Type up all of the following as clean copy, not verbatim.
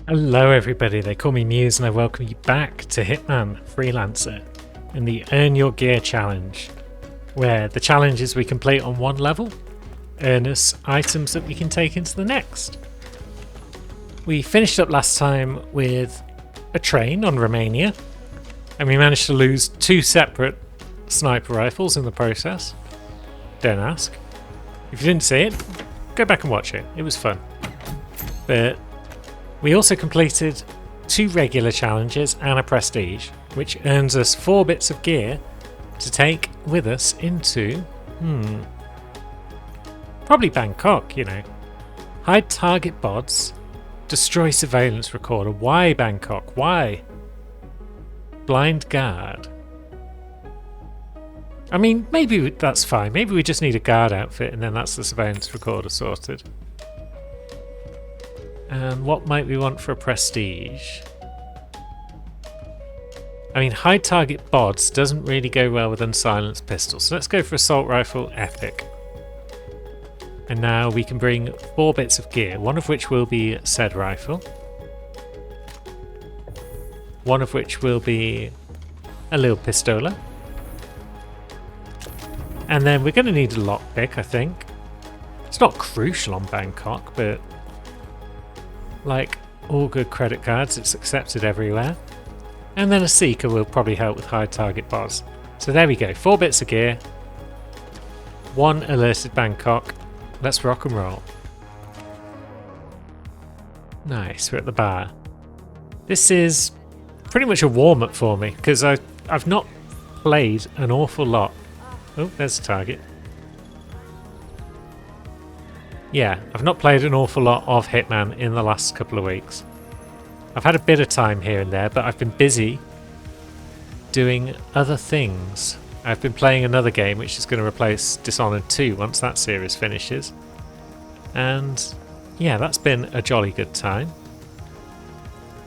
Hello everybody, they call me Muse and I welcome you back to Hitman Freelancer in the Earn Your Gear challenge, where the challenges we complete on one level earn us items that we can take into the next. We finished up last time with a train on Romania and we managed to lose 2 separate sniper rifles in the process. Don't ask. If you didn't see it, go back and watch it, it was fun. But we also completed 2 regular challenges and a prestige, which earns us 4 bits of gear to take with us into, probably Bangkok, you know. Hide target bots, destroy surveillance recorder. Why Bangkok? Why? Blind guard. I mean, maybe that's fine. Maybe we just need a guard outfit and then that's the surveillance recorder sorted. And what might we want for a prestige? I mean, hide target bods doesn't really go well with unsilenced pistols, so let's go for assault rifle epic. And now we can bring 4 bits of gear, one of which will be said rifle, one of which will be a little pistola, and then we're going to need a lockpick, I think. It's not crucial on Bangkok, but like all good credit cards, it's accepted everywhere. And then a seeker will probably help with high target bots. So there we go, 4 bits of gear, 1 alerted Bangkok. Let's rock and roll. Nice, we're at the bar. This is pretty much a warm-up for me because I've not played an awful lot. Oh, there's a target. Yeah, I've not played an awful lot of Hitman in the last couple of weeks. I've had a bit of time here and there, but I've been busy doing other things. I've been playing another game which is going to replace Dishonored 2 once that series finishes. And yeah, that's been a jolly good time.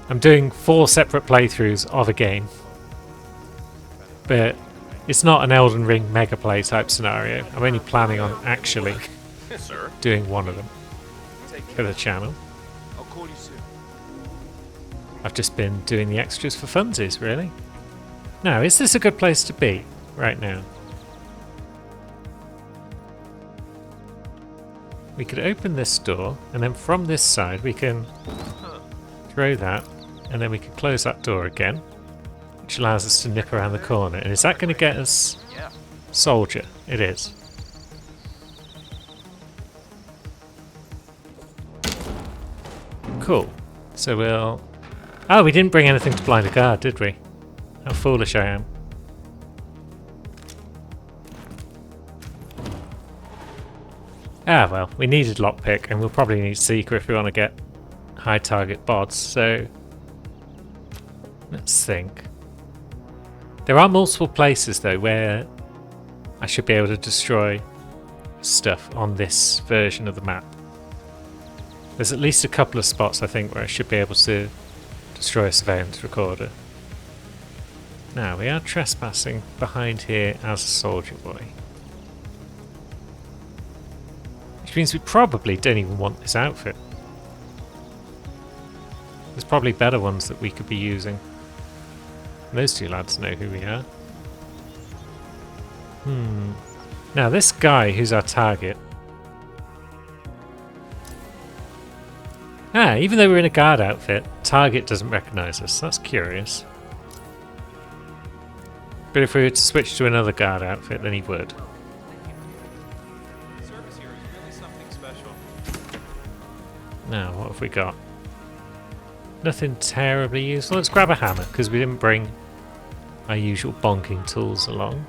I'm doing 4 separate playthroughs of a game. But it's not an Elden Ring mega play type scenario. I'm only planning on actually doing one of them for the channel. I'll call you soon. I've just been doing the extras for funsies, really. Now, is this a good place to be right now? We could open this door, and then from this side we can throw that, and then we can close that door again, which allows us to nip around the corner. And is that going to get us soldier? It is. Cool. So we'll... Oh, we didn't bring anything to blind a guard, did we? How foolish I am. Ah, well, we needed lockpick, and we'll probably need seeker if we want to get high target bots, so... Let's think. There are multiple places, though, where I should be able to destroy stuff on this version of the map. There's at least a couple of spots, I think, where I should be able to destroy a surveillance recorder. Now, we are trespassing behind here as a soldier boy. Which means we probably don't even want this outfit. There's probably better ones that we could be using. And those 2 lads know who we are. Now, this guy who's our target... Ah, even though we're in a guard outfit, target doesn't recognise us. That's curious. But if we were to switch to another guard outfit, then he would. Service here is really something special. Now, what have we got? Nothing terribly useful. Let's grab a hammer, because we didn't bring our usual bonking tools along.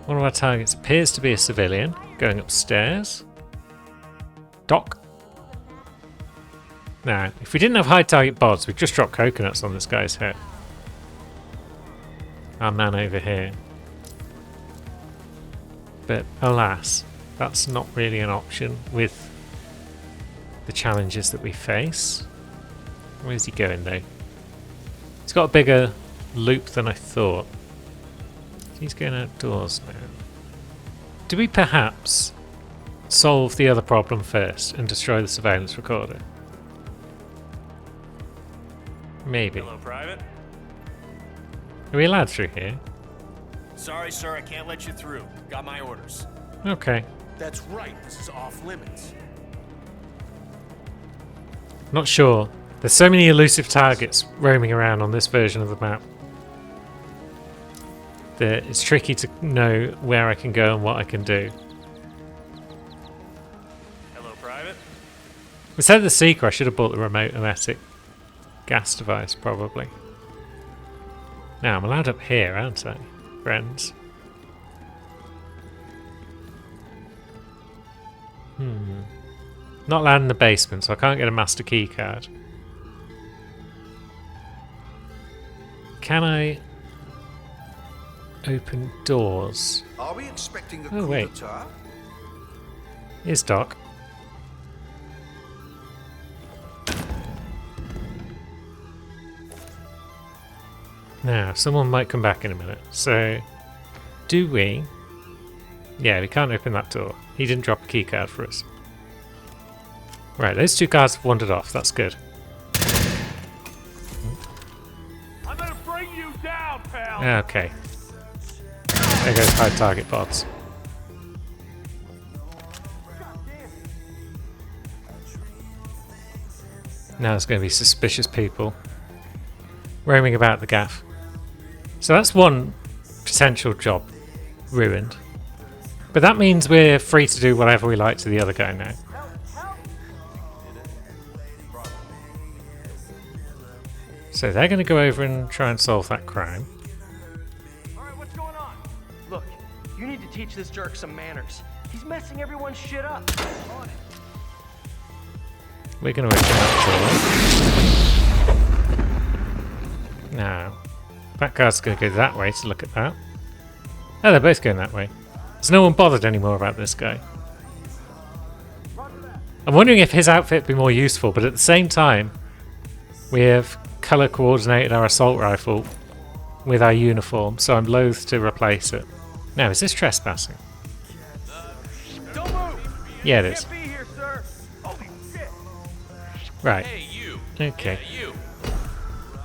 One of our targets appears to be a civilian, going upstairs. Doc. Now, if we didn't have high target bots, we'd just drop coconuts on this guy's head. Our man over here. But alas, that's not really an option with the challenges that we face. Where's he going though? He's got a bigger loop than I thought. He's going outdoors now. Do we perhaps solve the other problem first and destroy the surveillance recorder? Maybe. Hello, Private. Are we allowed through here? Sorry, sir, I can't let you through. Got my orders. Okay. That's right, this is off limits. Not sure. There's so many elusive targets roaming around on this version of the map that it's tricky to know where I can go and what I can do. Hello, Private. Instead of the Seeker, I should have bought the remote emetic gas device, probably. Now, I'm allowed up here, aren't I, friends? Not allowed in the basement, so I can't get a master key card. Can I open doors? Are we expecting a Oh, coup wait. d'etat? Here's Doc. Now, someone might come back in a minute. So, do we? Yeah, we can't open that door. He didn't drop a key card for us. Right, those two guards have wandered off. That's good. I'm gonna bring you down, pal. Okay. There goes high target pods. Now there's going to be suspicious people roaming about the gaff. So that's one potential job ruined. But that means we're free to do whatever we like to the other guy now. So they're going to go over and try and solve that crime. Alright, what's going on? Look, you need to teach this jerk some manners. He's messing everyone's shit up. On it. We're going to open that door. Now, that guy's going to go that way to look at that. Oh, they're both going that way. There's no one bothered anymore about this guy. I'm wondering if his outfit would be more useful, but at the same time, we have colour coordinated our assault rifle with our uniform, so I'm loath to replace it. Now, is this trespassing? Don't move! Yeah, it is. Can't be here, sir! Holy shit! Right. Hey, you. Okay. Yeah, you.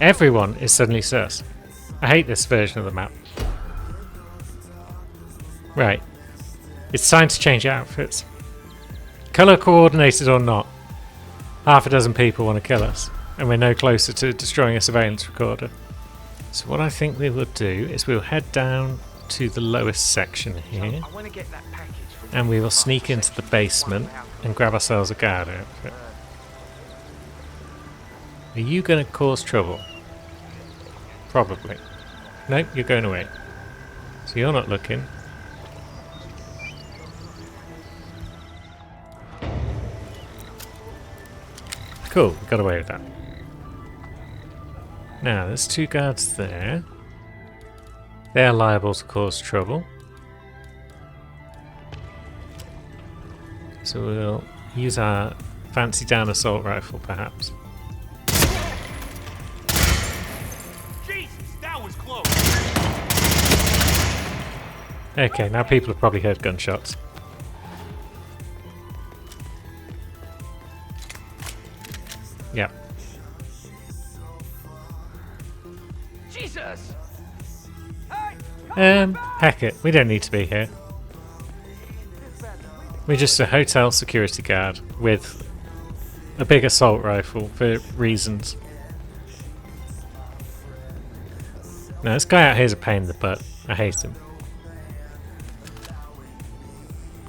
Everyone is suddenly sus. I hate this version of the map. Right. It's time to change outfits. Colour coordinated or not, half a dozen people want to kill us, and we're no closer to destroying a surveillance recorder. So what I think we will do is we'll head down to the lowest section here, I want to get that package. from and we will sneak into the basement and grab ourselves a guard outfit. Are you going to cause trouble? Probably. Nope, you're going away. So you're not looking. Cool, we got away with that. Now, there's two guards there. They're liable to cause trouble. So we'll use our fancy down assault rifle, perhaps. Jesus, that was close! Okay, now people have probably heard gunshots. Yep. Jesus! Heck it, we don't need to be here. We're just a hotel security guard with a big assault rifle for reasons. Now, this guy out here is a pain in the butt. I hate him.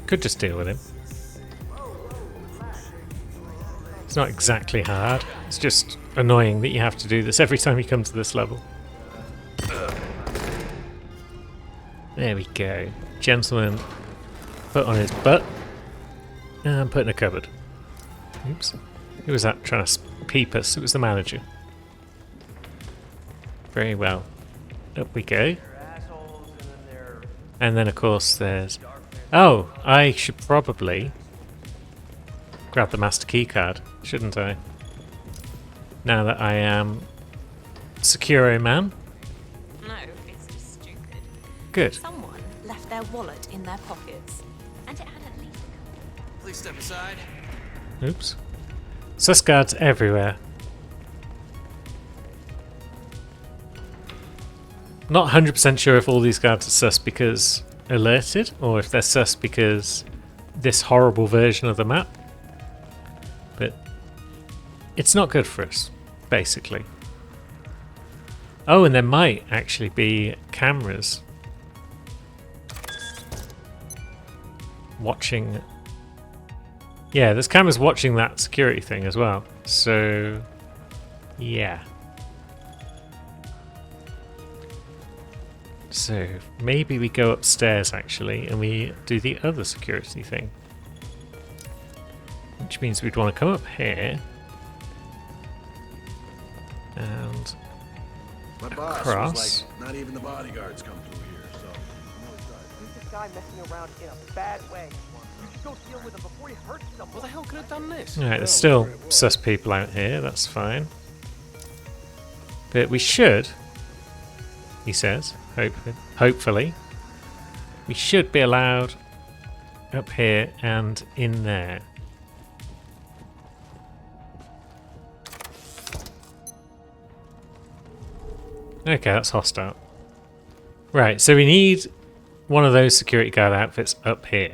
Could just deal with him. It's not exactly hard. It's just annoying that you have to do this every time you come to this level. There we go. Gentleman put on his butt and put in a cupboard. Oops. Who was that trying to peep us? It was the manager. Very well. Up we go. And then of course there's... Oh! I should probably grab the master key card, shouldn't I? Now that I am Securo Man. No, it's just stupid. Good. Someone left their wallet in their pockets, and it had at least Please step aside. Oops. Sus guards everywhere. Not 100% sure if all these guards are sus because alerted, or if they're sus because this horrible version of the map. But it's not good for us, basically. Oh, and there might actually be cameras watching. Yeah, there's cameras watching that security thing as well. So, yeah. So, maybe we go upstairs actually and we do the other security thing. Which means we'd want to come up here and My boss across. was like, not even the bodyguards come through here, so. Who's this guy messing around in a bad way? You should go deal with him before he hurts someone. What the hell could have done this? Alright, there's still sus people out here, that's fine. But we should, he says, hopefully, we should be allowed up here and in there. Okay, that's hostile. Right, so we need one of those security guard outfits up here.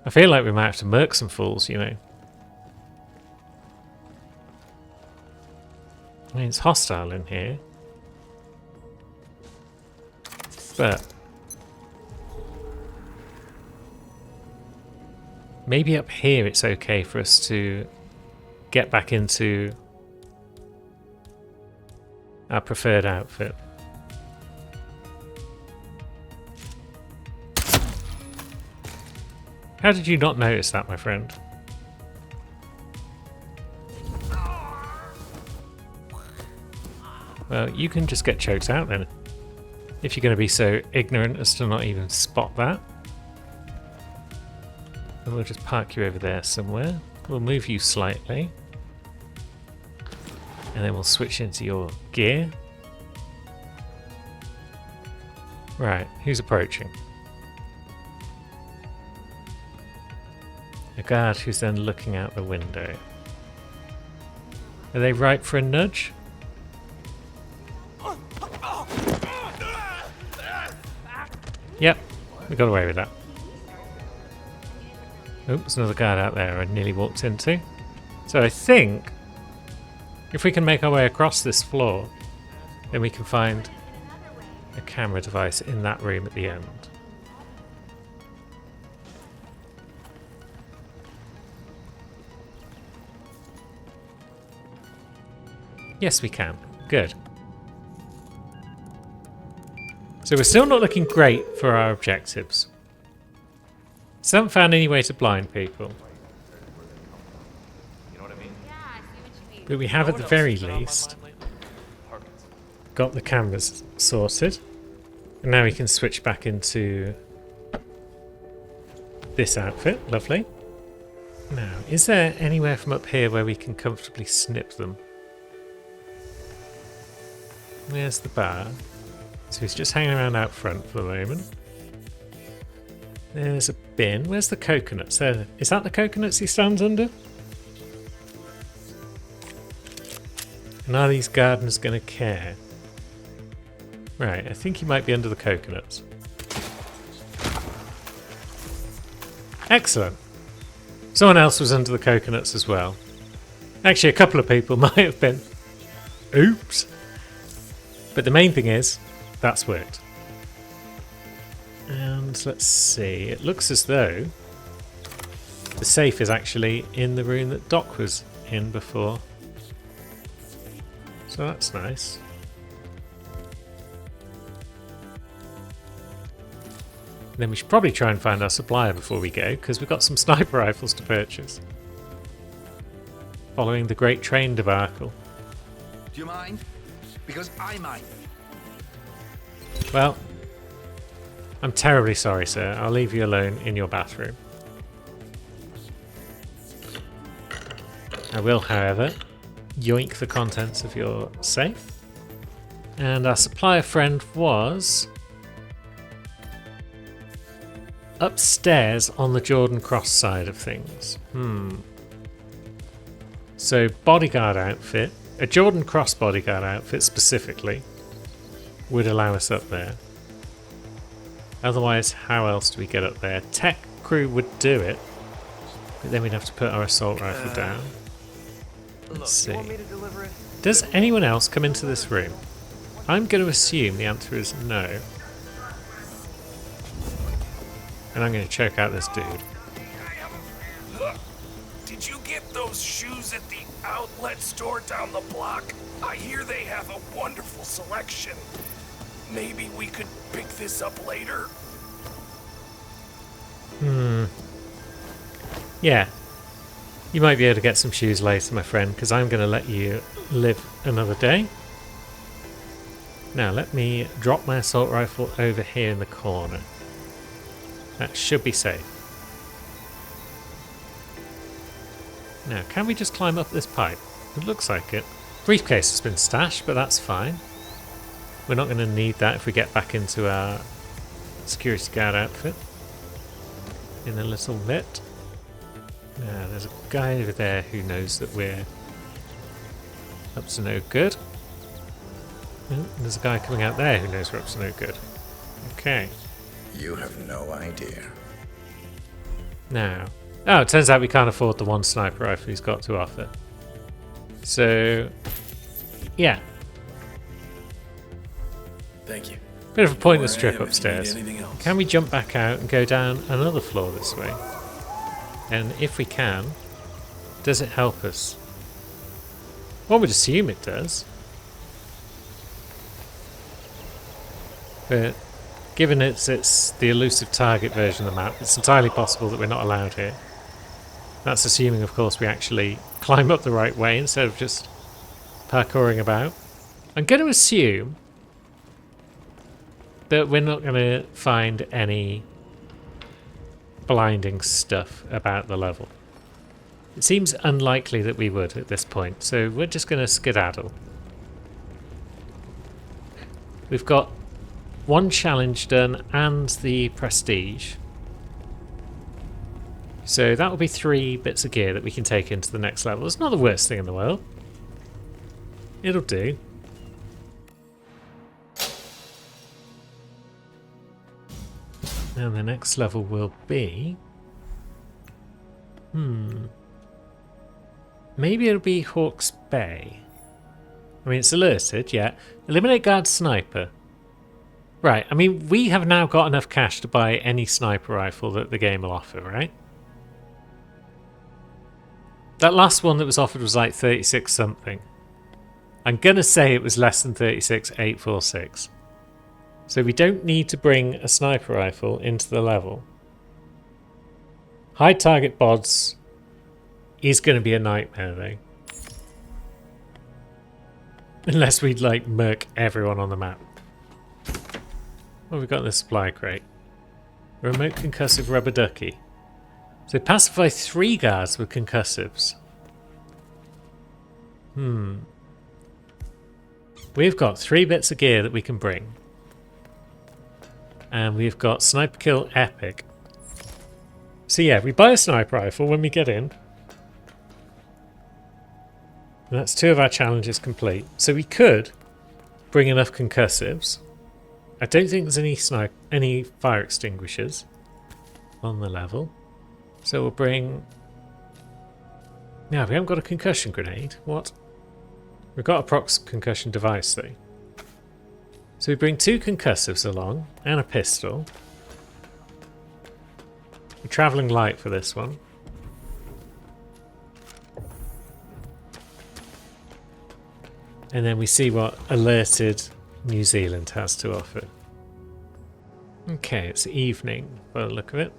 I feel like we might have to murk some fools, you know. I mean, it's hostile in here. But maybe up here it's okay for us to get back into our preferred outfit. How did you not notice that, my friend? Well, you can just get choked out then. If you're going to be so ignorant as to not even spot that. And we'll just park you over there somewhere. We'll move you slightly. And then we'll switch into your gear. Right, who's approaching? A guard who's then looking out the window. Are they ripe for a nudge? Yep, we got away with that. Oops, another guard out there I nearly walked into. So I think if we can make our way across this floor, then we can find a camera device in that room at the end. Yes, we can. Good. So we're still not looking great for our objectives. Still haven't found any way to blind people. But we have at the very least got the cameras sorted. And now we can switch back into this outfit. Lovely. Now, is there anywhere from up here where we can comfortably snip them? There's the bar. So he's just hanging around out front for the moment. There's a bin. Where's the coconuts? There. Is that the coconuts he stands under? And are these gardeners going to care? Right, I think he might be under the coconuts. Excellent. Someone else was under the coconuts as well. Actually, a couple of people might have been. Oops. But the main thing is, that's worked. And let's see, it looks as though the safe is actually in the room that Doc was in before. So that's nice. Then we should probably try and find our supplier before we go, because we've got some sniper rifles to purchase. Following the Great Train debacle. Do you mind? Because I might. Well, I'm terribly sorry, sir. I'll leave you alone in your bathroom. I will, however, yoink the contents of your safe. And our supplier friend was upstairs on the Jordan Cross side of things. So bodyguard outfit, a Jordan Cross bodyguard outfit specifically, would allow us up there. Otherwise, how else do we get up there? Tech crew would do it, but then we'd have to put our assault rifle down. Let's see. Want me to deliver it? Does anyone else come into this room? I'm going to assume the answer is no. And I'm going to choke out this dude. Did you get those shoes at the outlet store down the block? I hear they have a wonderful selection. Maybe we could pick this up later? Yeah. You might be able to get some shoes later, my friend, because I'm going to let you live another day. Now, let me drop my assault rifle over here in the corner. That should be safe. Now, can we just climb up this pipe? It looks like it. Briefcase has been stashed, but that's fine. We're not going to need that if we get back into our security guard outfit in a little bit. Now, there's a guy over there who knows that we're up to no good. Oh, there's a guy coming out there who knows we're up to no good. Okay. You have no idea. Now, oh, it turns out we can't afford the one sniper rifle he's got to offer. So, yeah. Thank you. Bit of a pointless Where I trip am if you upstairs. need anything else. Can we jump back out and go down another floor this way? And if we can, does it help us? One would assume it does. But given it's the elusive target version of the map, it's entirely possible that we're not allowed here. That's assuming, of course, we actually climb up the right way instead of just parkouring about. I'm going to assume that we're not going to find any blinding stuff about the level. It seems unlikely that we would at this point, so we're just going to skedaddle. We've got one challenge done and the prestige. So that will be 3 bits of gear that we can take into the next level. It's not the worst thing in the world. It'll do. And the next level will be... Maybe it'll be Hawke's Bay. I mean, it's alerted, yeah. Eliminate guard sniper. Right, I mean, we have now got enough cash to buy any sniper rifle that the game will offer, right? That last one that was offered was like 36 something. I'm going to say it was less than 36,846. So we don't need to bring a sniper rifle into the level. High target bods is going to be a nightmare though. Unless we'd like murk everyone on the map. What have we got in the supply crate? Remote concussive rubber ducky. So pacify 3 guards with concussives. We've got 3 bits of gear that we can bring. And we've got sniper kill epic. So yeah, we buy a sniper rifle when we get in. And that's 2 of our challenges complete. So we could bring enough concussives. I don't think there's any fire extinguishers on the level. So we'll bring... Now, we haven't got a concussion grenade. What? We've got a prox concussion device though. So we bring 2 concussives along and a pistol. We're travelling light for this one. And then we see what alerted New Zealand has to offer. Okay, it's evening by the look of it.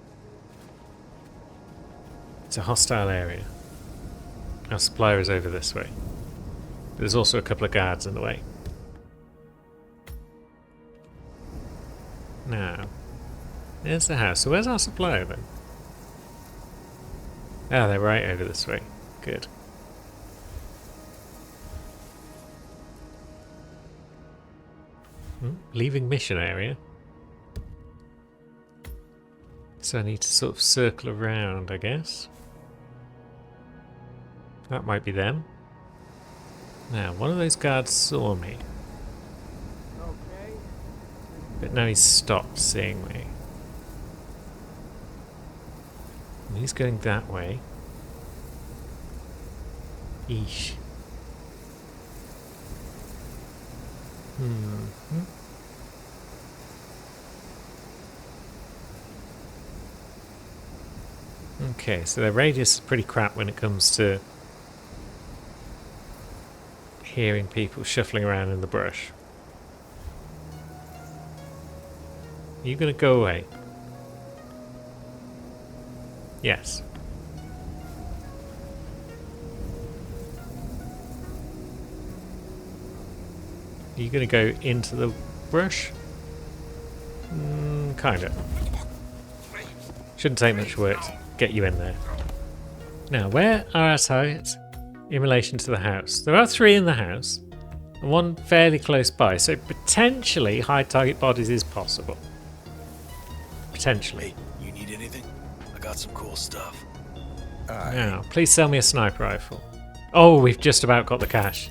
It's a hostile area. Our supplier is over this way. There's also a couple of guards in the way. Now, there's the house. So where's our supplier then? Ah, they're right over this way. Good. Leaving mission area. So I need to sort of circle around, I guess. That might be them. Now, one of those guards saw me. But now he's stopped seeing me. And he's going that way. Eesh. Okay, so their radius is pretty crap when it comes to hearing people shuffling around in the brush. Are you gonna go away? Yes. Are you gonna go into the brush? Kinda. Shouldn't take much work to get you in there. Now, where are our targets in relation to the house? There are 3 in the house, and 1 fairly close by, so potentially high target bodies is possible. Potentially. Hey, you need anything? I got some cool stuff. Now, please sell me a sniper rifle. Oh, we've just about got the cash.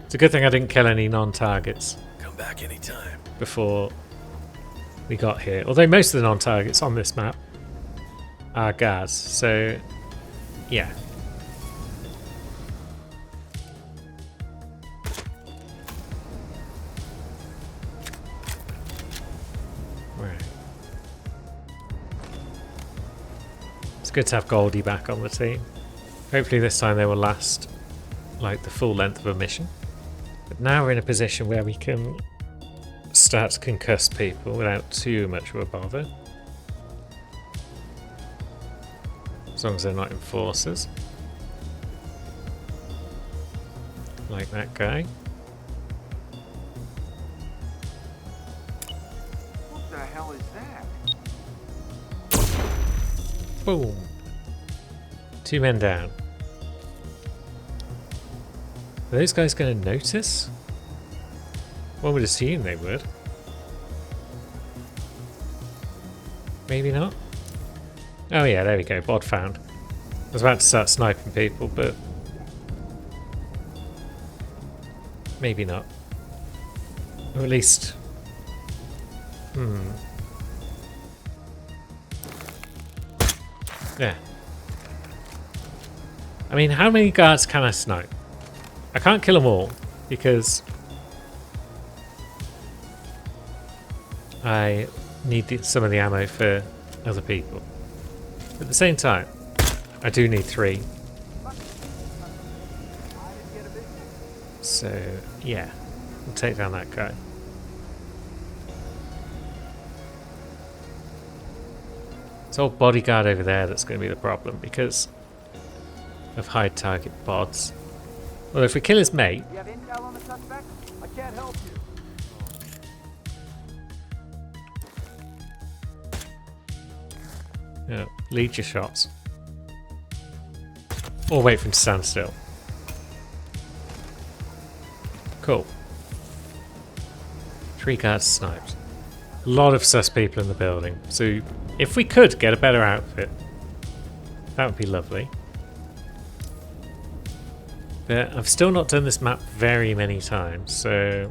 It's a good thing I didn't kill any non-targets Come back anytime. before we got here. Although most of the non-targets on this map are guards, so yeah. Right. It's good to have Goldie back on the team. Hopefully this time they will last like the full length of a mission. But now we're in a position where we can start to concuss people without too much of a bother. As long as they're not enforcers. Like that guy. What the hell is that? Boom. 2 men down. Are those guys going to notice? One would assume they would. Maybe not. Oh yeah, there we go. Bod found. I was about to start sniping people, but maybe not. Or at least... Yeah. I mean, how many guards can I snipe? I can't kill them all, because I need some of the ammo for other people. At the same time, I do need 3. So, yeah. We'll take down that guy. It's all bodyguard over there that's going to be the problem, because of high target bods. Well, if we kill his mate... You have intel on the suspect? I can't help you. Yeah, lead your shots. Or wait for him to stand still. Cool. 3 guards sniped. A lot of sus people in the building. So if we could get a better outfit, that would be lovely. But I've still not done this map very many times, so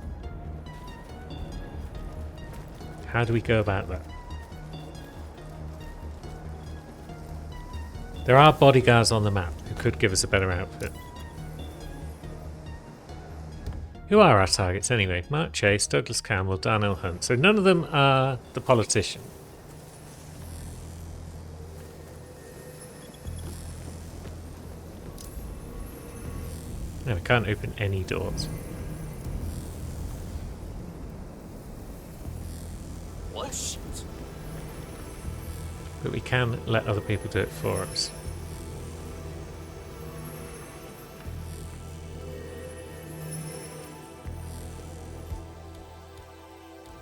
how do we go about that? There are bodyguards on the map who could give us a better outfit. Who are our targets anyway? Mark Chase, Douglas Campbell, Darnell Hunt. So none of them are the politician. No, we can't open any doors. What? Shit. But we can let other people do it for us.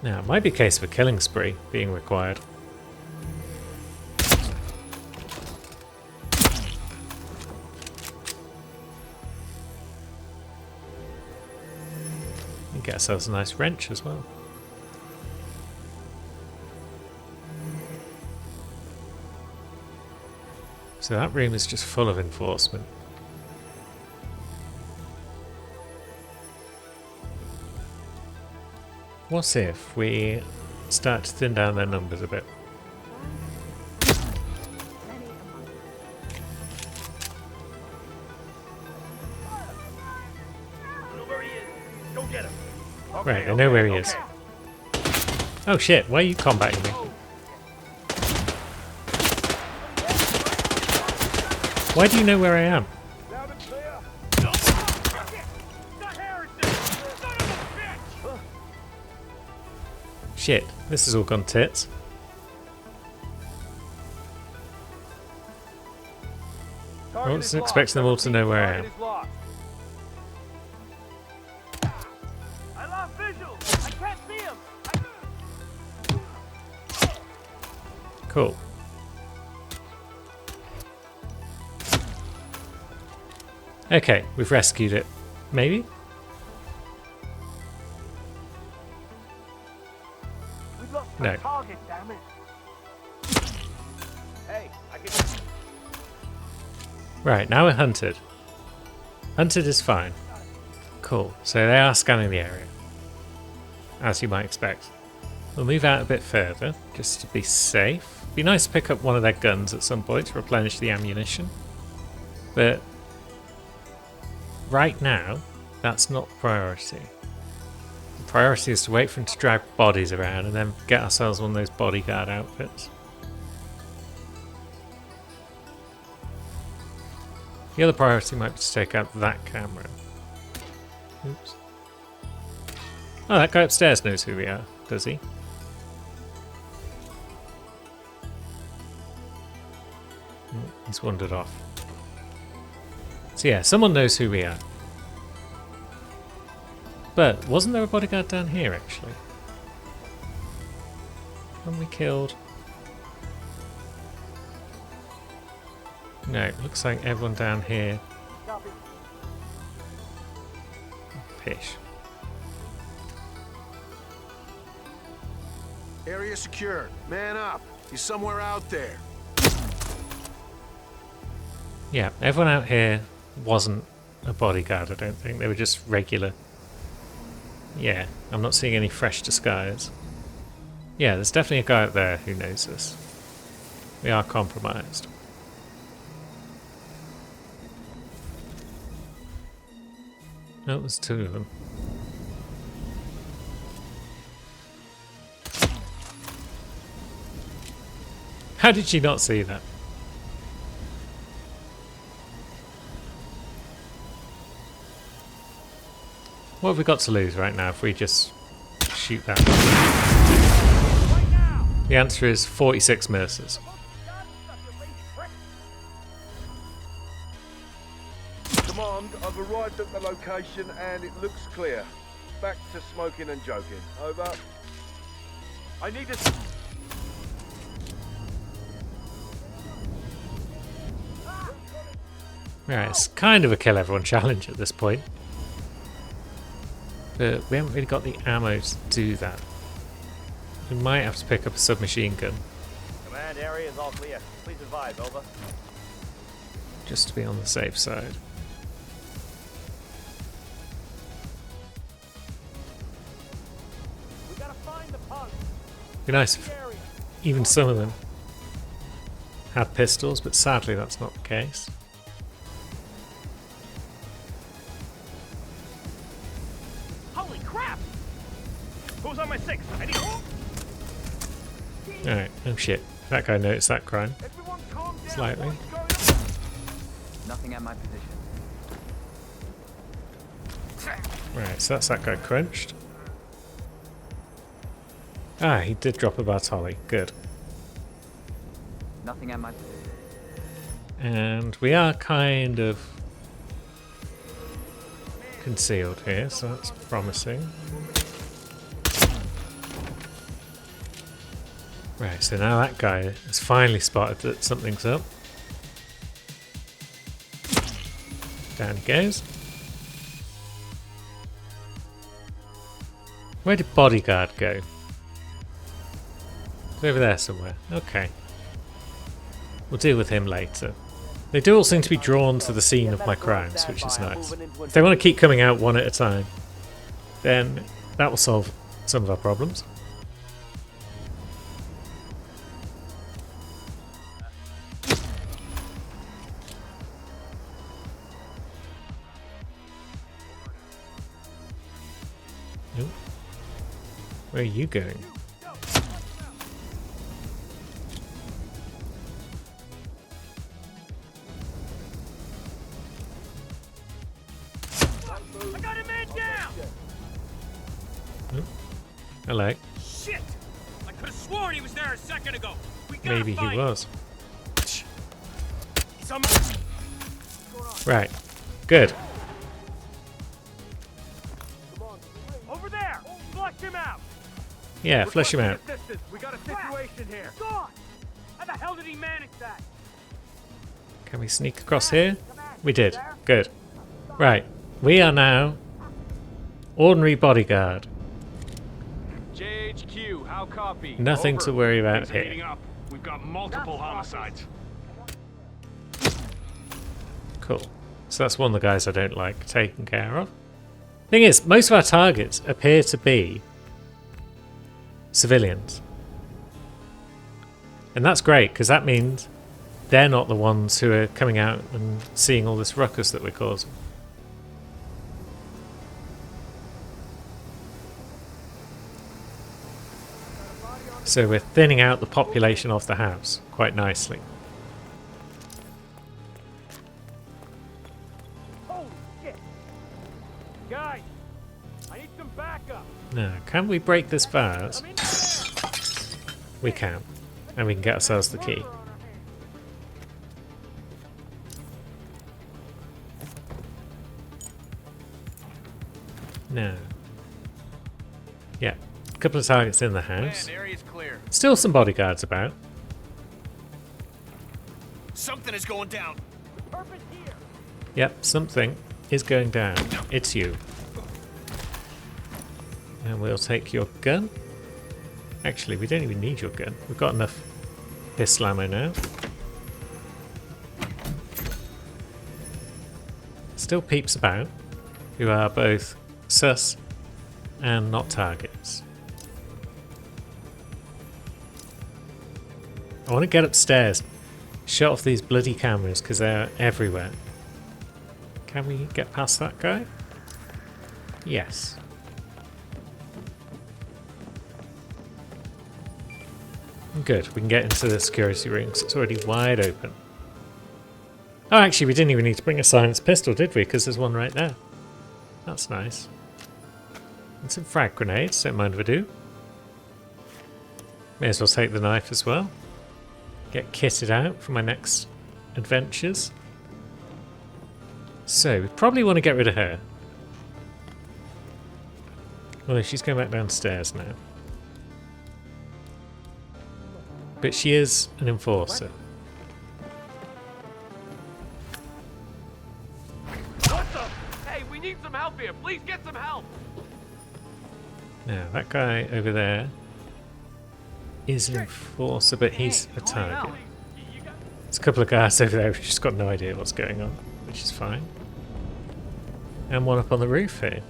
Now, it might be a case of a killing spree being required. And get ourselves a nice wrench as well. So that room is just full of enforcement. What if we start to thin down their numbers a bit? Right, I know where he is. Oh shit, why are you combating me? Why do you know where I am? Shit, this has all gone tits. I wasn't expecting them all to know where I am. I lost visual. I can't see him. Cool. Okay, we've rescued it. Maybe? We've lost No. the target, damn it. Hey, I can. Right, now we're hunted. Hunted is fine. Cool, so they are scanning the area. As you might expect. We'll move out a bit further, just to be safe. Be nice to pick up one of their guns at some point to replenish the ammunition. But right now, that's not priority. The priority is to wait for them to drag bodies around and then get ourselves one of those bodyguard outfits. The other priority might be to take out that camera. Oops. Oh, that guy upstairs knows who we are, does he? He's wandered off. So yeah, someone knows who we are. But wasn't there a bodyguard down here, actually? Haven't we killed? No, it looks like everyone down here. Pish. Area secured. Man up. He's somewhere out there. Yeah, everyone out here wasn't a bodyguard, I don't think. They were just regular. Yeah, I'm not seeing any fresh disguise. Yeah, there's definitely a guy out there who knows this. We are compromised. No, there's two of them. How did she not see that? What have we got to lose right now if we just shoot that? The answer is 46 Mercers. Command, I've arrived at the location and it looks clear. Back to smoking and joking. Over. I need to. Right, it's kind of a kill everyone challenge at this point. But we haven't really got the ammo to do that. We might have to pick up a submachine gun. Command area is all clear. Please advise, over. Just to be on the safe side. We gotta find the punk. Be nice if Area. even some of them had pistols, but sadly that's not the case. Holy crap! Who's on my six? I need. Alright, oh shit. That guy noticed that crime. Everyone calm down. Slightly. What's going on? Nothing at my position. Right, so that's that guy crunched. Ah, he did drop a Bartoli. Good. Nothing at my position. And we are kind of concealed here, so that's promising. Right, so now that guy has finally spotted that something's up. Down he goes. Where did Bodyguard go? It's over there somewhere. Okay. We'll deal with him later. They do all seem to be drawn to the scene of my crimes, which is nice. If they want to keep coming out one at a time, then that will solve some of our problems. Nope. Where are you going? I got a man down! Hello. Shit! I could have sworn he was there a second ago. We gotta Maybe he find was. Some... Right. Good. Over there! Flush him out! Yeah, flush him out. We got a situation here. God! How the hell did he manage that? Can we sneak across here? We did. Good. Right. We are now ordinary bodyguard. JHQ, how copy? Nothing to worry about Things are heating here. up. We've got multiple homicides. Cool. So that's one of the guys I don't like taken care of. Thing is, most of our targets appear to be civilians. And that's great, because that means they're not the ones who are coming out and seeing all this ruckus that we're causing. So we're thinning out the population of the house quite nicely. Holy shit! Guys, I need some backup. Now, can we break this vase? We can. And we can get ourselves the key. Now. Yeah. A couple of targets in the house. area's clear. Still some bodyguards about. Something is going down. Yep, something is going down. It's you. And we'll take your gun. Actually, we don't even need your gun. We've got enough pistol ammo now. Still peeps about, who are both sus and not targets. I want to get upstairs, shut off these bloody cameras because they're everywhere. Can we get past that guy? Yes. Good, we can get into the security room because it's already wide open. Oh, actually, we didn't even need to bring a silenced pistol, did we? Because there's one right there. That's nice. And some frag grenades, don't mind if I do. May as well take the knife as well. Get kitted out for my next adventures. So, we probably want to get rid of her. Although she's going back downstairs now. But she is an enforcer. What the? Hey, we need some help here. Please get some help. Now, that guy over there is an enforcer, but he's a target. There's a couple of guys over there who've just got no idea what's going on, which is fine. And one up on the roof here.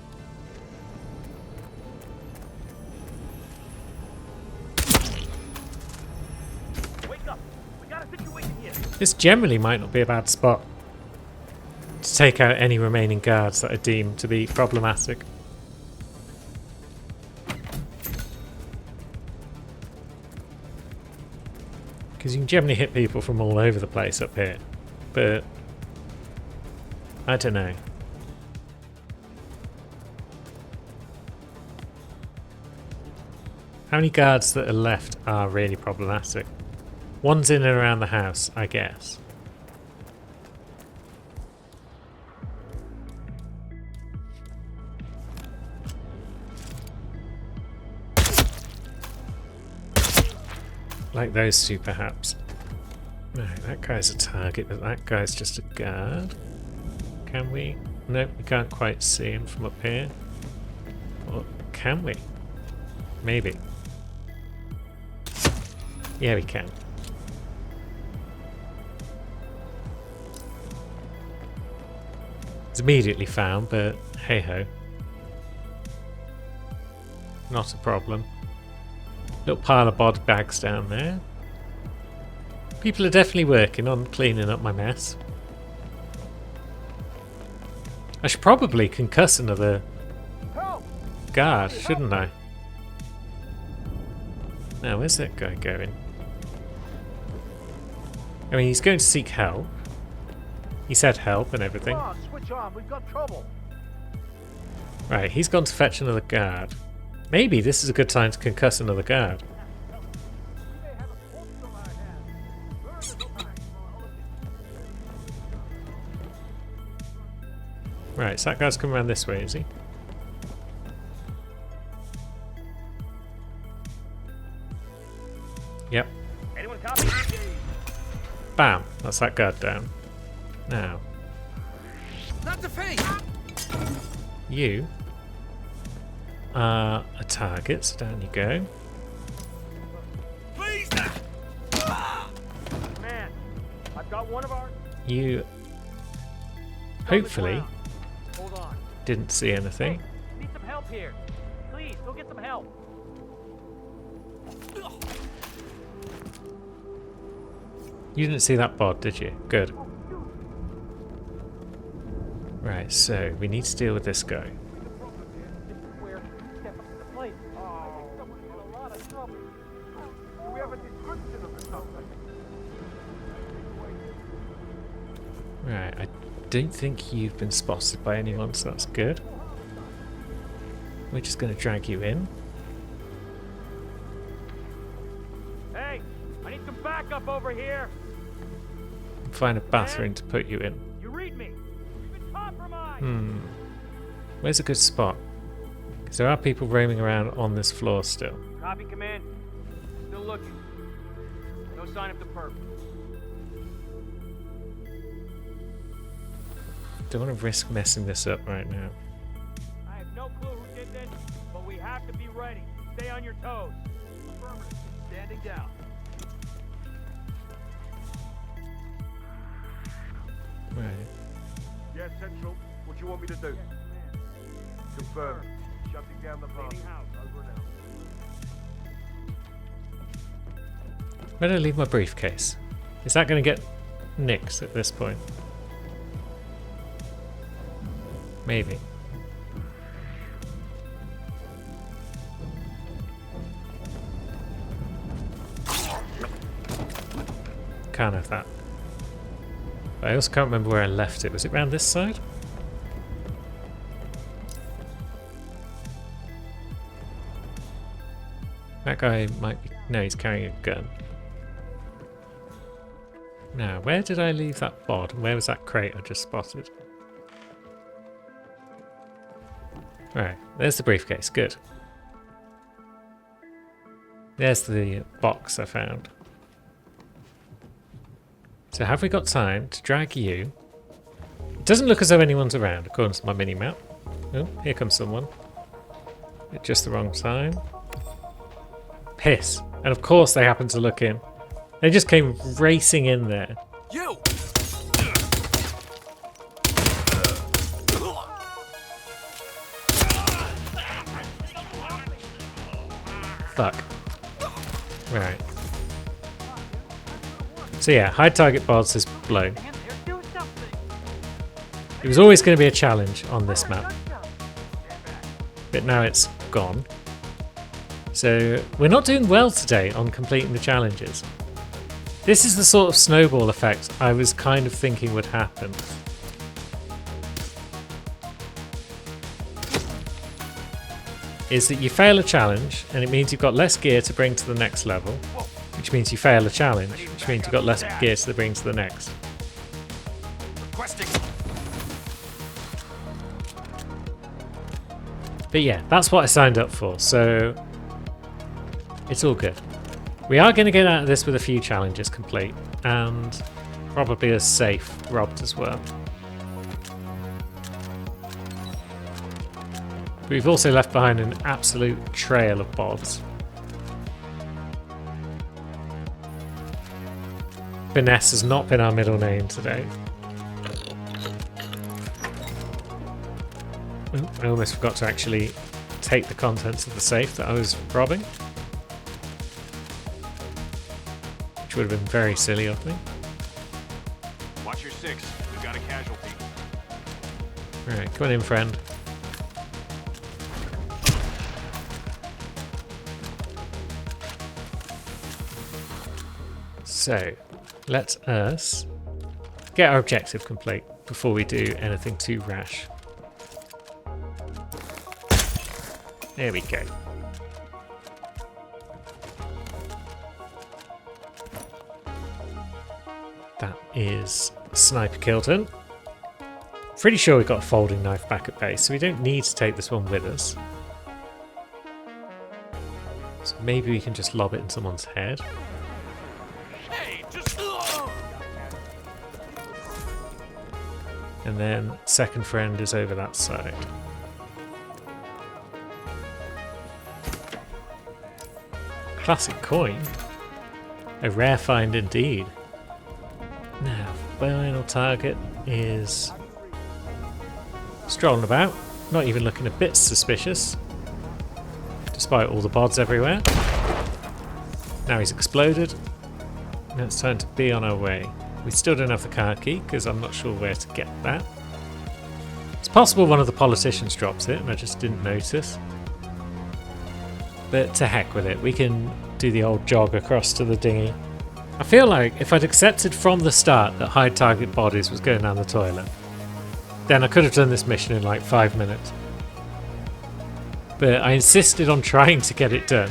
Wake up. We got a situation here. This generally might not be a bad spot to take out any remaining guards that are deemed to be problematic. Because you can generally hit people from all over the place up here, but I don't know. How many guards that are left are really problematic? One's in and around the house, I guess. Like those two, perhaps. No, that guy's a target, but that guy's just a guard. Can we? Nope, we can't quite see him from up here. Or can we? Maybe. Yeah, we can. It's immediately found, but hey ho. Not a problem. Little pile of bod bags down there. People are definitely working on cleaning up my mess. I should probably concuss another guard, shouldn't I? Now, where's that guy going? I mean, he's going to seek help. He said help and everything. Come on, switch on. We've got trouble. Right, he's gone to fetch another guard. Maybe this is a good time to concuss another guard. Right, so that guy's coming around this way, is he? Yep. Anyone copy? Bam! That's that guard down. Now. Not the face! You are a target, so down you go. Please! Man, I've got one of our... You hopefully Hold on. didn't see anything. Need some help here. Please, go get some help. You didn't see that bod, did you? Good. Right, so we need to deal with this guy. Where? Step up to the plate. Oh, someone's in a lot of trouble. We have a description of the something. Right, I don't think you've been spotted by anyone, so that's good. We're just going to drag you in. Hey, I need some backup over here. And find a bathroom to put you in. You read me. We've been compromised. Where's a good spot? Because there are people roaming around on this floor still. Copy, command. Still looking. No sign of the perp. Don't want to risk messing this up right now. I have no clue who did this, but we have to be ready. Stay on your toes. Affirmative. Standing down. Right. Yes, Central. What do you want me to do? Confirmed. Shutting down the party. Over and out. Where did I leave my briefcase? Is that going to get nicked at this point? Maybe. Can't have that. But I also can't remember where I left it. Was it round this side? That guy might be... No, he's carrying a gun. Now, where did I leave that bod? Where was that crate I just spotted? Right, there's the briefcase. Good. There's the box I found. So have we got time to drag you? It doesn't look as though anyone's around, according to my mini-map. Oh, here comes someone. At just the wrong time. Piss. And of course they happened to look in. They just came racing in there. You! Fuck. Right. So yeah, high target bods is blown. It was always going to be a challenge on this map. But now it's gone. So we're not doing well today on completing the challenges. This is the sort of snowball effect I was kind of thinking would happen. Is that you fail a challenge and it means you've got less gear to bring to the next level, which means you fail a challenge, which means you've got less gear to bring to the next. Requesting. But yeah, that's what I signed up for, so it's all good. We are going to get out of this with a few challenges complete, and probably a safe robbed as well. But we've also left behind an absolute trail of bods. Finesse has not been our middle name today. Oh, I almost forgot to actually take the contents of the safe that I was robbing. Which would have been very silly of me. Watch your six. We've got a casualty. Alright, come on in, friend. So, let us get our objective complete before we do anything too rash. There we go. That is Sniper Kilton. Pretty sure we got a folding knife back at base, so we don't need to take this one with us. So maybe we can just lob it in someone's head. And then second friend is over that side. Classic coin. A rare find indeed. Now, final target is strolling about, not even looking a bit suspicious, despite all the bods everywhere. Now he's exploded. Now it's time to be on our way. We still don't have the car key because I'm not sure where to get that. It's possible one of the politicians drops it and I just didn't notice. But to heck with it, we can do the old jog across to the dinghy. I feel like if I'd accepted from the start that hide target bodies was going down the toilet, then I could have done this mission in like 5 minutes. But I insisted on trying to get it done,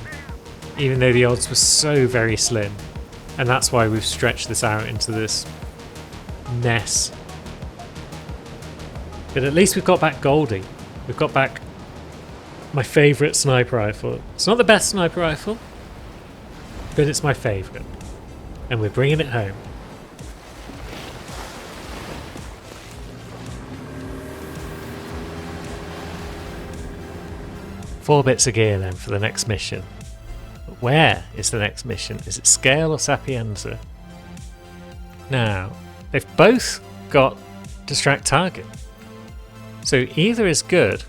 even though the odds were so very slim. And that's why we've stretched this out into this mess. But at least we've got back Goldie. We've got back my favourite sniper rifle. It's not the best sniper rifle, but it's my favourite. And we're bringing it home. Four bits of gear then for the next mission. But where is the next mission? Is it Scale or Sapienza? Now, they've both got Distract Target. So either is good.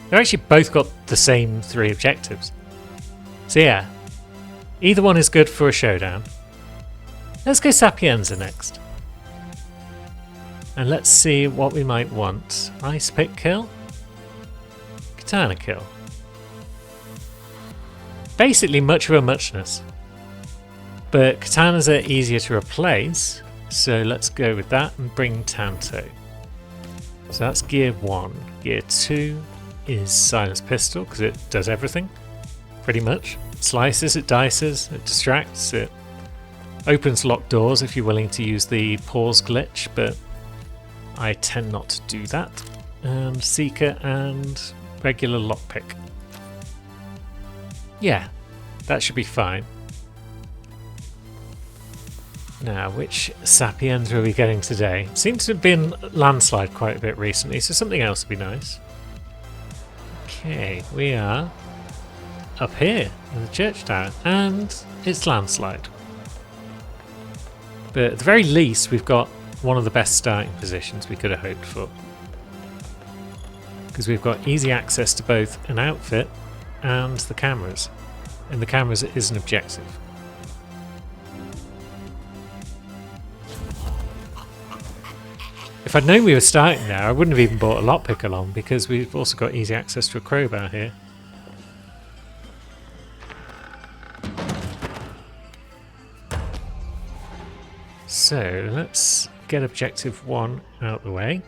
They've actually both got the same 3 objectives. So yeah, either one is good for a showdown. Let's go Sapienza next. And let's see what we might want. Ice Pick kill? Katana kill. Basically much of a muchness. But katanas are easier to replace, so let's go with that and bring Tanto. So that's gear 1. Gear 2 is Silence Pistol, because it does everything, pretty much. It slices, it dices, it distracts, it opens locked doors if you're willing to use the pause glitch, but I tend not to do that. And Seeker and regular lockpick. Yeah, that should be fine. Now, which Sapienza are we getting today? Seems to have been landslide quite a bit recently, so something else would be nice. Okay, we are up here in the church tower, and it's landslide. But at the very least, we've got one of the best starting positions we could have hoped for. Because we've got easy access to both an outfit and the cameras. And the cameras is an objective. If I'd known we were starting there, I wouldn't have even brought a lockpick along, because we've also got easy access to a crowbar here. So let's get objective 1 out of the way,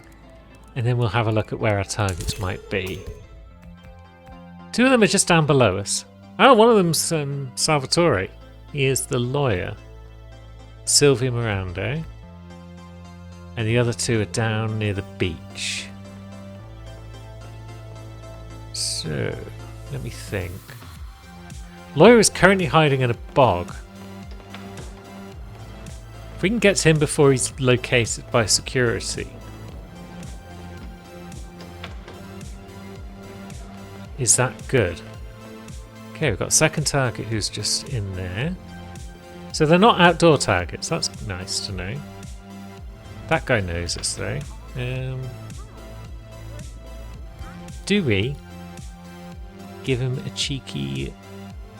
and then we'll have a look at where our targets might be. 2 of them are just down below us. Oh, one of them's Salvatore. He is the lawyer. Silvia Mirando. And the other 2 are down near the beach. So, let me think. Lawyer is currently hiding in a bog. If we can get to him before he's located by security. Is that good? Okay, we've got second target who's just in there. So they're not outdoor targets, that's nice to know. That guy knows us though. Do we give him a cheeky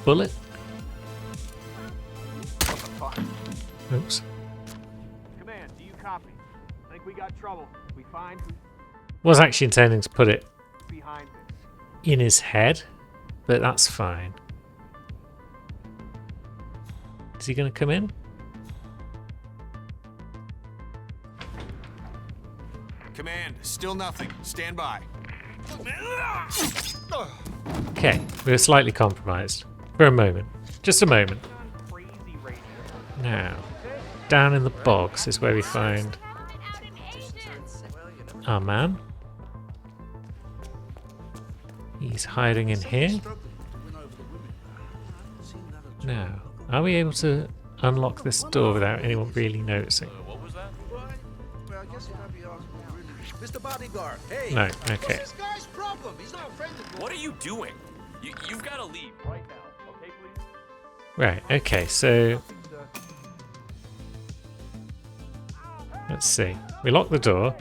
bullet? Oops. Command, do you copy? I think we got trouble. We find who's Was actually intending to put it behind this. in his head, but that's fine. Is he going to come in? Command, still nothing. Stand by. Okay, we were slightly compromised. For a moment. Just a moment. Crazy radio. Now, down in the box is where we find our man. He's hiding in here. Now, are we able to unlock this door without anyone really noticing? What was that? Mr. Bodyguard, hey. No, okay. What's this guy's problem? He's not afraid to What are you doing? You've got to leave right now, okay, please? Right, okay, so let's see. We lock the door.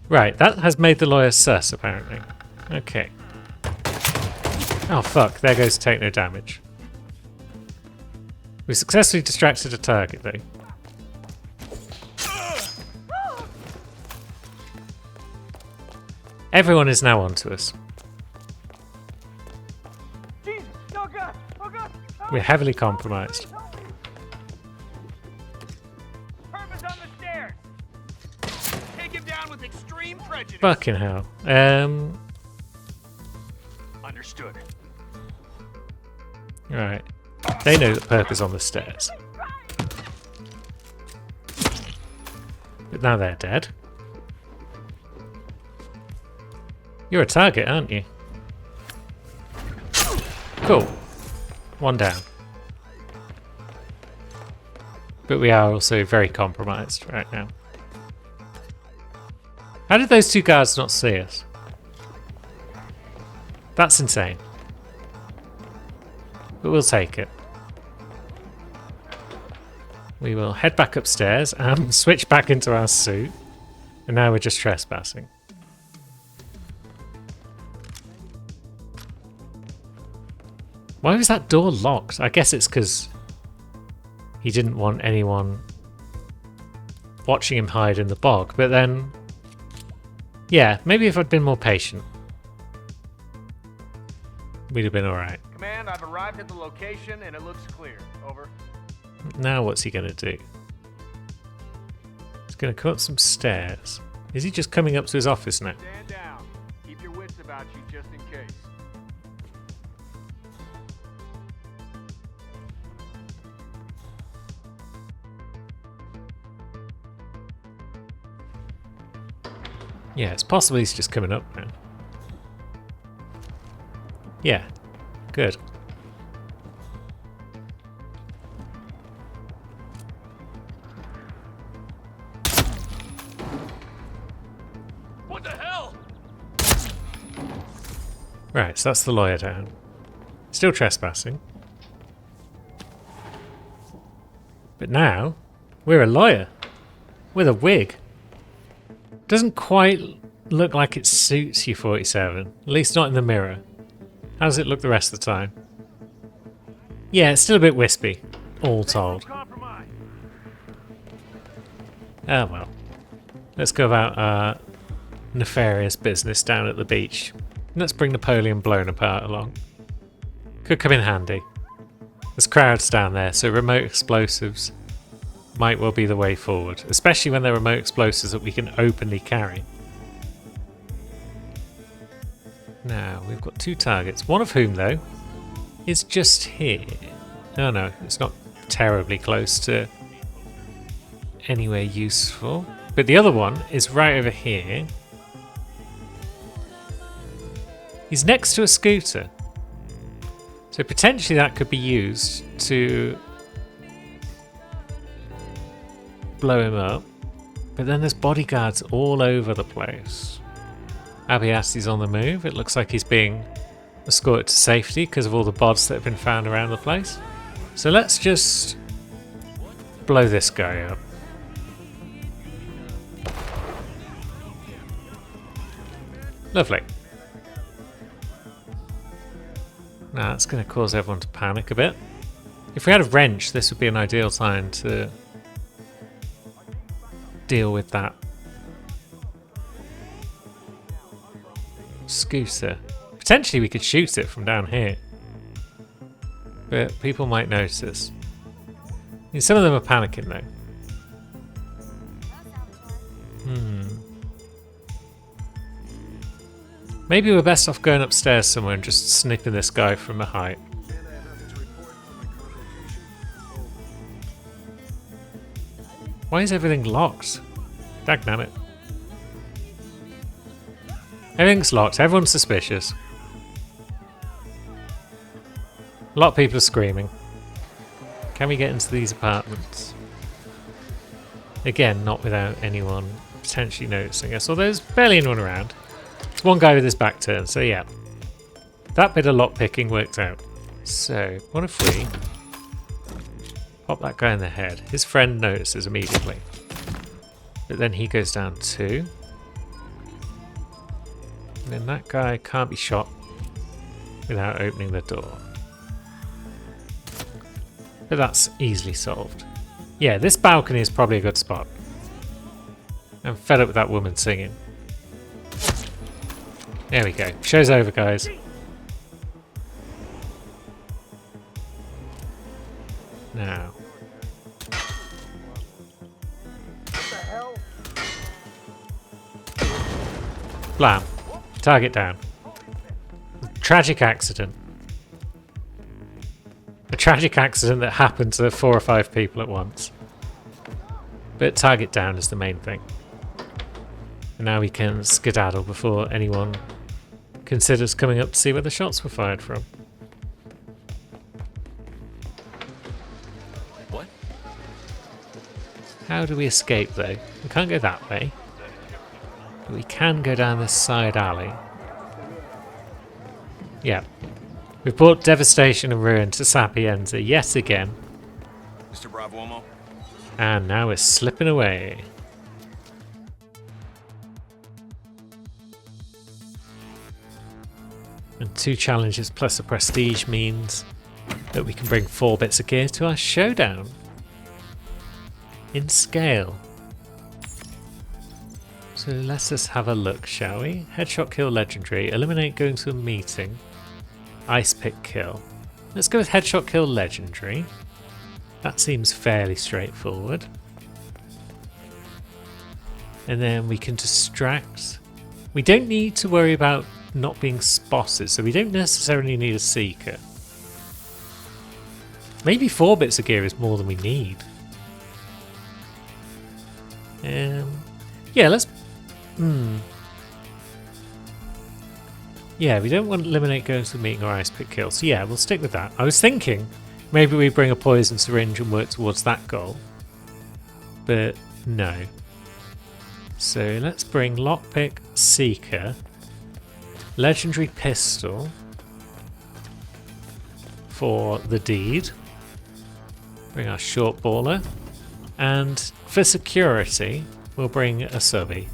Right, that has made the lawyer sus, apparently. Okay. Oh fuck, there goes take no damage. We successfully distracted a target though. Everyone is now onto us. Jesus! Oh God! Oh God! Oh, We're heavily compromised. Herman's on the stairs. Take him down with extreme prejudice. Fucking hell. Understood. Right. They know that Perp is on the stairs. But now they're dead. You're a target, aren't you? Cool. One down. But we are also very compromised right now. How did those two guards not see us? That's insane. But we'll take it. We will head back upstairs and switch back into our suit. And now we're just trespassing. Why was that door locked? I guess it's because he didn't want anyone watching him hide in the bog. But then, yeah, maybe if I'd been more patient, we'd have been alright. Command, I've arrived at the location and it looks clear. Over. Now what's he going to do? He's going to come up some stairs. Is he just coming up to his office now? Stand down. Keep your wits about you just in case. Yeah, it's possible he's just coming up now. Yeah, good. What the hell? Right, so that's the lawyer down. Still trespassing. But now, we're a lawyer. With a wig. Doesn't quite look like it suits you, 47. At least not in the mirror. How does it look the rest of the time? Yeah, it's still a bit wispy. All told. Compromise. Ah well. Let's go about our nefarious business down at the beach. Let's bring Napoleon blown apart along. Could come in handy. There's crowds down there, so remote explosives might well be the way forward. Especially when they're remote explosives that we can openly carry. Now, we've got two targets. One of whom, though, is just here. Oh no, it's not terribly close to anywhere useful. But the other one is right over here. He's next to a scooter. So potentially that could be used to blow him up. But then there's bodyguards all over the place. Abiasti's on the move. It looks like he's being escorted to safety because of all the bods that have been found around the place. So let's just blow this guy up. Lovely. Now that's going to cause everyone to panic a bit. If we had a wrench, this would be an ideal time to deal with that scooter. Potentially we could shoot it from down here, but people might notice. I mean, some of them are panicking though. Maybe we're best off going upstairs somewhere and just snipping this guy from a height. Why is everything locked? Dagnammit. Everything's locked. Everyone's suspicious. A lot of people are screaming. Can we get into these apartments? Again, not without anyone potentially noticing us. Although there's barely anyone around. There's one guy with his back turned, so yeah. That bit of lockpicking worked out. So, what if we pop that guy in the head? His friend notices immediately. But then he goes down too. And then that guy can't be shot without opening the door. But that's easily solved. Yeah, this balcony is probably a good spot. I'm fed up with that woman singing. There we go. Show's over, guys. Now. Blam. Target down. Tragic accident. A tragic accident that happened to 4 or 5 people at once. But target down is the main thing. And now we can skedaddle before anyone considers coming up to see where the shots were fired from. What? How do we escape though? We can't go that way. But we can go down this side alley. Yeah. We've brought devastation and ruin to Sapienza yet again. Mr. Bravomo? And now we're slipping away. And 2 challenges plus a prestige means that we can bring 4 bits of gear to our showdown. In scale. So let's just have a look, shall we? Headshot kill legendary. Eliminate going to a meeting. Ice pick kill. Let's go with headshot kill legendary. That seems fairly straightforward. And then we can distract. We don't need to worry about not being spotted, so we don't necessarily need a seeker. Maybe 4 bits of gear is more than we need. Yeah, let's... Yeah, we don't want to eliminate going to the meeting or ice pick kill, so yeah, we'll stick with that. I was thinking maybe we bring a poison syringe and work towards that goal, but no. So let's bring lockpick, seeker, legendary pistol for the deed, bring our short baller, and for security we'll bring a subby.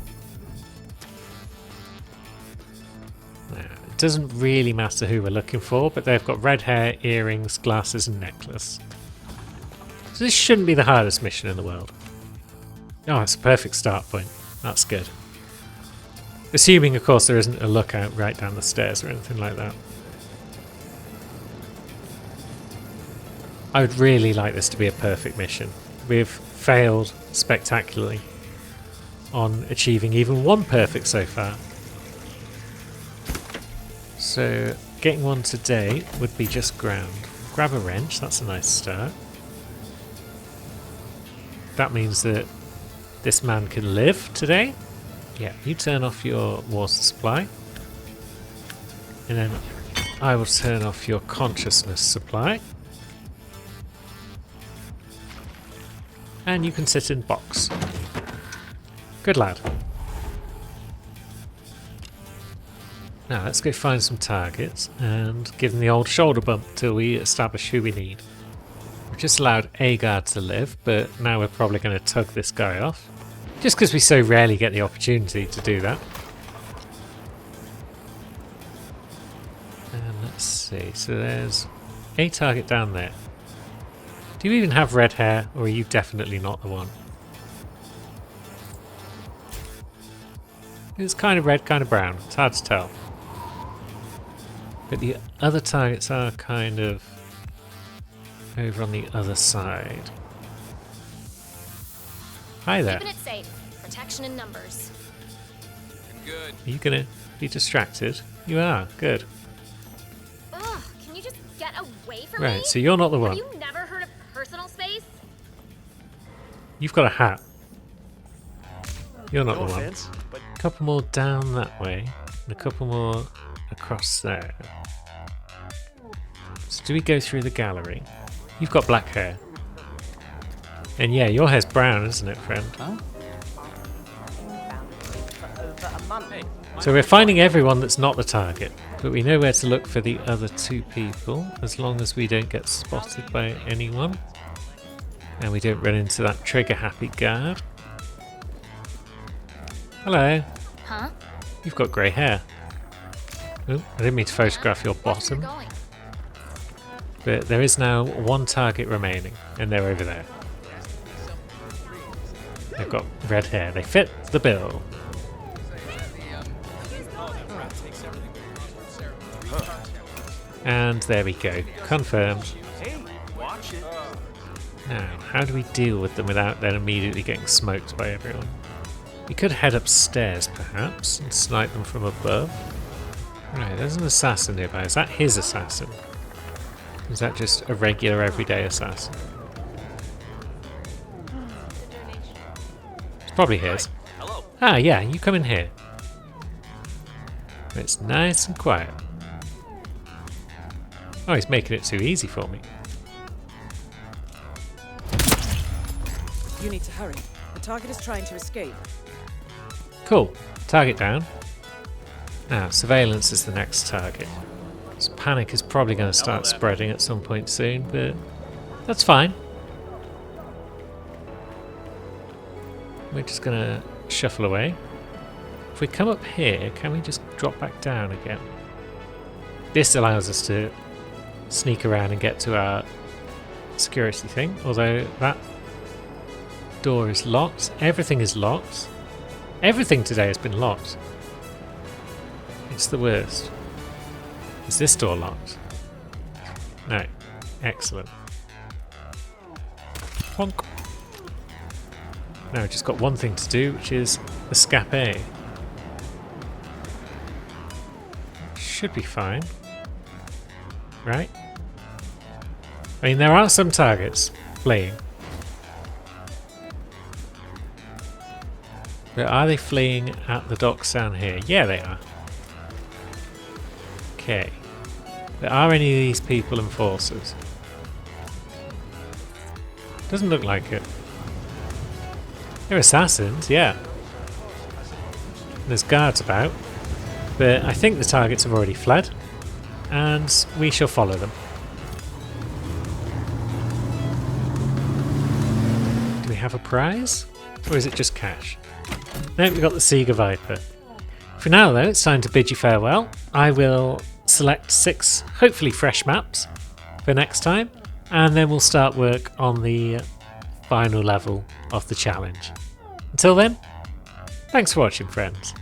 Doesn't really matter who we're looking for, but they've got red hair, earrings, glasses and necklace. So this shouldn't be the hardest mission in the world. Oh, it's a perfect start point. That's good. Assuming, of course, there isn't a lookout right down the stairs or anything like that. I would really like this to be a perfect mission. We've failed spectacularly on achieving even one perfect so far. So getting one today would be just grand. Grab a wrench, that's a nice start. That means that this man can live today. Yeah, you turn off your water supply. And then I will turn off your consciousness supply. And you can sit in box. Good lad. Now let's go find some targets and give them the old shoulder bump till we establish who we need. We've just allowed a guard to live, but now we're probably going to tug this guy off. Just because we so rarely get the opportunity to do that. And Let's see, so there's a target down there. Do you even have red hair, or are you definitely not the one? It's kind of red, kind of brown. It's hard to tell. But the other targets are kind of over on the other side. Hi there. Keeping it safe. Protection in numbers. Good. Are you gonna be distracted? You are. Good. Ugh, can you just get away from me? Right, so you're not the one. Have you never heard of personal space? You've got a hat. You're not No the one. offense, but A couple more down that way, and a couple more across there. So do we go through the gallery? You've got black hair. And yeah, your hair's brown, isn't it, friend? So we're finding everyone that's not the target, but we know where to look for the other two people, as long as we don't get spotted by anyone. And we don't run into that trigger-happy guard. Hello. Huh? You've got grey hair. Oh, I didn't mean to photograph your Where's it bottom. going? But there is now one target remaining, and they're over there. They've got red hair. They fit the bill. And there we go. Confirmed. Hey, watch it. Now, how do we deal with them without then immediately getting smoked by everyone? We could head upstairs, perhaps, and snipe them from above. Right, there's an assassin nearby. Is that his assassin? Is that just a regular everyday assassin? It's probably his. Hello. Ah, yeah, you come in here. It's nice and quiet. Oh, he's making it too easy for me. You need to hurry. The target is trying to escape. Cool. Target down. Now, surveillance is the next target. So panic is probably going to start spreading at some point soon, but that's fine. We're just going to shuffle away. If we come up here, can we just drop back down again? This allows us to sneak around and get to our security thing, although that door is locked. Everything is locked. Everything today has been locked. It's the worst. Is this door locked? No. Excellent. Honk. Now we've just got one thing to do, which is escape. Should be fine. Right? I mean, there are some targets fleeing. But are they fleeing at the docks down here? Yeah, they are. Okay. But are any of these people enforcers? Doesn't look like it. They're assassins, yeah. There's guards about. But I think the targets have already fled. And we shall follow them. Do we have a prize? Or is it just cash? No, we've got the Sega Viper. For now, though, it's time to bid you farewell. I will select 6, hopefully fresh maps for next time, and then we'll start work on the final level of the challenge. Until then, thanks for watching, friends.